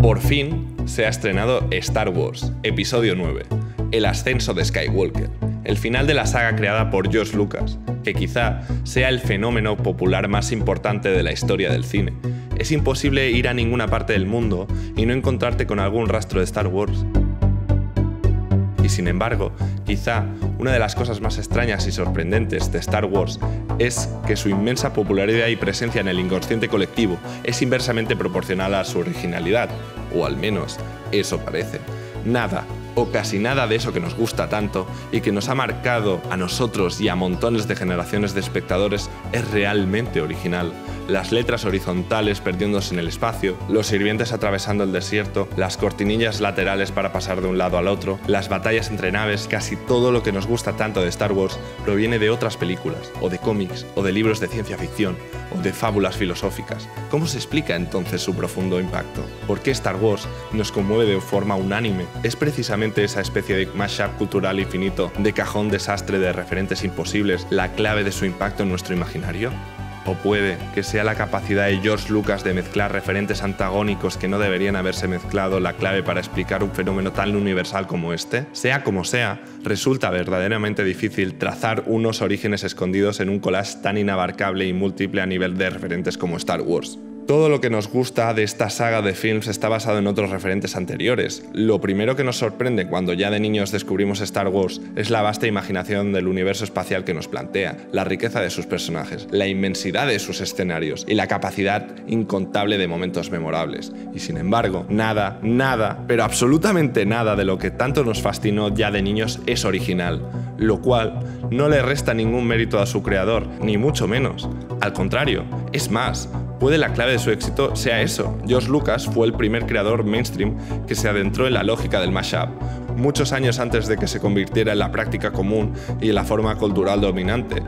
Por fin se ha estrenado Star Wars, Episodio 9, El ascenso de Skywalker, el final de la saga creada por George Lucas, que quizá sea el fenómeno popular más importante de la historia del cine. Es imposible ir a ninguna parte del mundo y no encontrarte con algún rastro de Star Wars. Y sin embargo, quizá una de las cosas más extrañas y sorprendentes de Star Wars es que su inmensa popularidad y presencia en el inconsciente colectivo es inversamente proporcional a su originalidad, o al menos eso parece. Nada, o casi nada de eso que nos gusta tanto y que nos ha marcado a nosotros y a montones de generaciones de espectadores es realmente original. Las letras horizontales perdiéndose en el espacio, los sirvientes atravesando el desierto, las cortinillas laterales para pasar de un lado al otro, las batallas entre naves, casi todo lo que nos gusta tanto de Star Wars proviene de otras películas, o de cómics, o de libros de ciencia ficción, o de fábulas filosóficas. ¿Cómo se explica entonces su profundo impacto? ¿Por qué Star Wars nos conmueve de forma unánime? ¿Es precisamente esa especie de mashup cultural infinito, de cajón desastre de referentes imposibles, la clave de su impacto en nuestro imaginario? ¿O puede que sea la capacidad de George Lucas de mezclar referentes antagónicos que no deberían haberse mezclado la clave para explicar un fenómeno tan universal como este? Sea como sea, resulta verdaderamente difícil trazar unos orígenes escondidos en un collage tan inabarcable y múltiple a nivel de referentes como Star Wars. Todo lo que nos gusta de esta saga de films está basado en otros referentes anteriores. Lo primero que nos sorprende cuando ya de niños descubrimos Star Wars es la vasta imaginación del universo espacial que nos plantea, la riqueza de sus personajes, la inmensidad de sus escenarios y la capacidad incontable de momentos memorables. Y sin embargo, nada, pero absolutamente nada de lo que tanto nos fascinó ya de niños es original, lo cual no le resta ningún mérito a su creador, ni mucho menos. Al contrario, es más, puede la clave de su éxito sea eso. George Lucas fue el primer creador mainstream que se adentró en la lógica del mashup, muchos años antes de que se convirtiera en la práctica común y en la forma cultural dominante.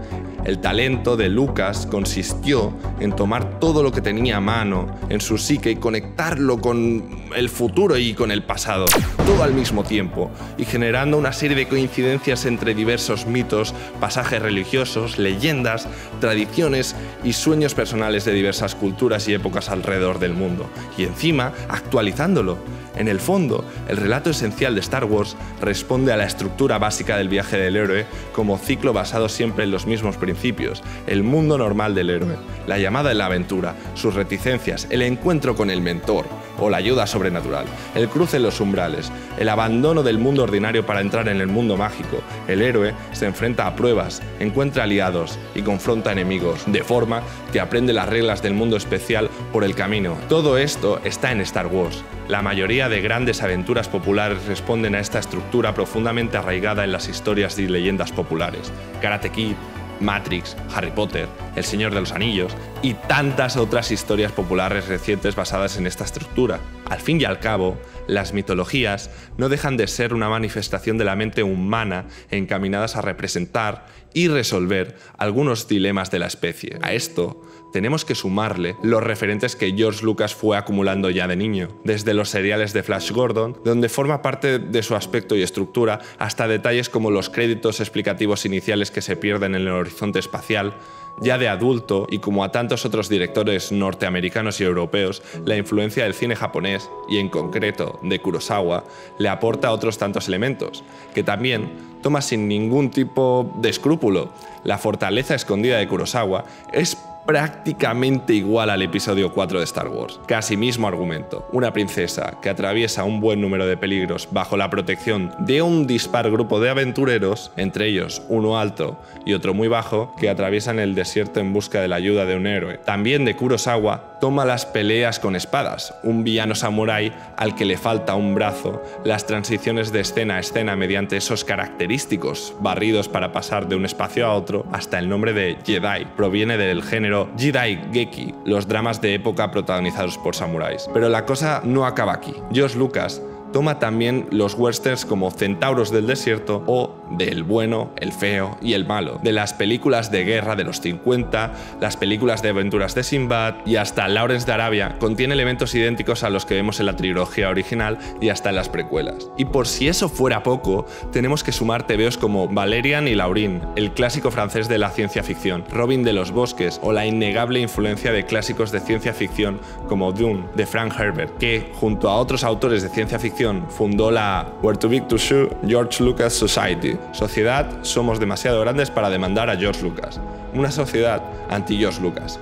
El talento de Lucas consistió en tomar todo lo que tenía a mano en su psique y conectarlo con el futuro y con el pasado, todo al mismo tiempo, y generando una serie de coincidencias entre diversos mitos, pasajes religiosos, leyendas, tradiciones y sueños personales de diversas culturas y épocas alrededor del mundo, y encima actualizándolo. En el fondo, el relato esencial de Star Wars responde a la estructura básica del viaje del héroe como ciclo basado siempre en los mismos principios, el mundo normal del héroe, la llamada en la aventura, sus reticencias, el encuentro con el mentor o la ayuda sobrenatural, el cruce en los umbrales, el abandono del mundo ordinario para entrar en el mundo mágico. El héroe se enfrenta a pruebas, encuentra aliados y confronta enemigos, de forma que aprende las reglas del mundo especial por el camino. Todo esto está en Star Wars. La mayoría de grandes aventuras populares responden a esta estructura profundamente arraigada en las historias y leyendas populares. Karate Kid, Matrix, Harry Potter, El Señor de los Anillos y tantas otras historias populares recientes basadas en esta estructura. Al fin y al cabo, las mitologías no dejan de ser una manifestación de la mente humana encaminadas a representar y resolver algunos dilemas de la especie. A esto tenemos que sumarle los referentes que George Lucas fue acumulando ya de niño, desde los seriales de Flash Gordon, donde forma parte de su aspecto y estructura, hasta detalles como los créditos explicativos iniciales que se pierden en el horizonte espacial. Ya de adulto, y como a tantos otros directores norteamericanos y europeos, la influencia del cine japonés, y en concreto de Kurosawa, le aporta otros tantos elementos, que también toma sin ningún tipo de escrúpulo. La fortaleza escondida de Kurosawa es prácticamente igual al episodio 4 de Star Wars. Casi mismo argumento. Una princesa que atraviesa un buen número de peligros bajo la protección de un dispar grupo de aventureros, entre ellos uno alto y otro muy bajo, que atraviesan el desierto en busca de la ayuda de un héroe. También de Kurosawa toma las peleas con espadas, un villano samurái al que le falta un brazo, las transiciones de escena a escena mediante esos característicos barridos para pasar de un espacio a otro, hasta el nombre de Jedi proviene del género Jidaigeki, los dramas de época protagonizados por samuráis. Pero la cosa no acaba aquí. George Lucas toma también los westerns como Centauros del Desierto o del bueno, el feo y el malo, de las películas de guerra de los 50, las películas de aventuras de Sinbad y hasta Lawrence de Arabia contiene elementos idénticos a los que vemos en la trilogía original y hasta en las precuelas. Y por si eso fuera poco, tenemos que sumar tebeos como Valerian y Laurin, el clásico francés de la ciencia ficción, Robin de los Bosques o la innegable influencia de clásicos de ciencia ficción como Dune de Frank Herbert, que junto a otros autores de ciencia ficción fundó la We're Too Big to Sue George Lucas Society, sociedad somos demasiado grandes para demandar a George Lucas, una sociedad anti-George Lucas,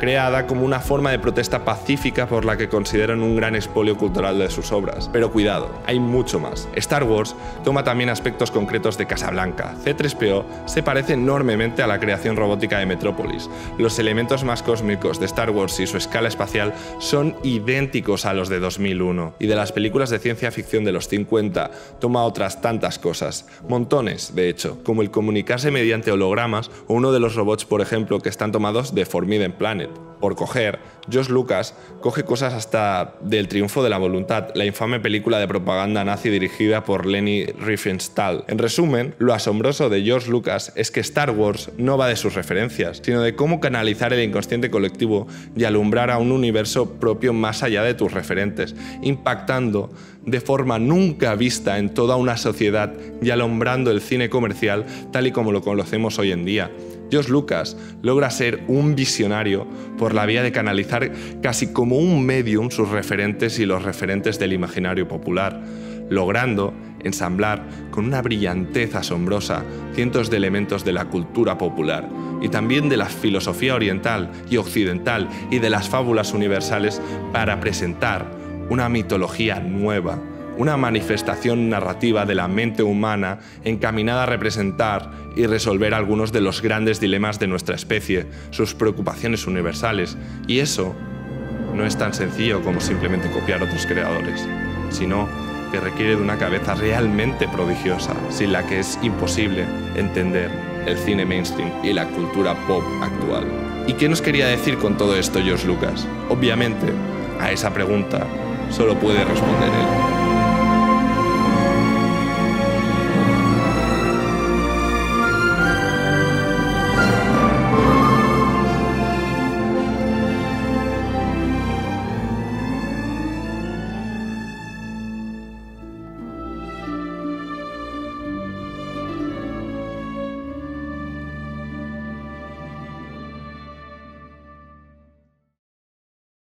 creada como una forma de protesta pacífica por la que consideran un gran expolio cultural de sus obras. Pero cuidado, hay mucho más. Star Wars toma también aspectos concretos de Casablanca. C-3PO se parece enormemente a la creación robótica de Metrópolis. Los elementos más cósmicos de Star Wars y su escala espacial son idénticos a los de 2001. Y de las películas de ciencia ficción de los 50 toma otras tantas cosas. Montones, de hecho, como el comunicarse mediante hologramas o uno de los robots, por ejemplo, que están tomados de Forbidden Planet. Por coger, George Lucas coge cosas hasta del Triunfo de la Voluntad, la infame película de propaganda nazi dirigida por Leni Riefenstahl. En resumen, lo asombroso de George Lucas es que Star Wars no va de sus referencias, sino de cómo canalizar el inconsciente colectivo y alumbrar a un universo propio más allá de tus referentes, impactando de forma nunca vista en toda una sociedad y alumbrando el cine comercial tal y como lo conocemos hoy en día. George Lucas logra ser un visionario por la vía de canalizar casi como un medium sus referentes y los referentes del imaginario popular, logrando ensamblar con una brillantez asombrosa cientos de elementos de la cultura popular y también de la filosofía oriental y occidental y de las fábulas universales para presentar una mitología nueva, una manifestación narrativa de la mente humana encaminada a representar y resolver algunos de los grandes dilemas de nuestra especie, sus preocupaciones universales. Y eso no es tan sencillo como simplemente copiar a otros creadores, sino que requiere de una cabeza realmente prodigiosa, sin la que es imposible entender el cine mainstream y la cultura pop actual. ¿Y qué nos quería decir con todo esto George Lucas? Obviamente, a esa pregunta solo puede responder él.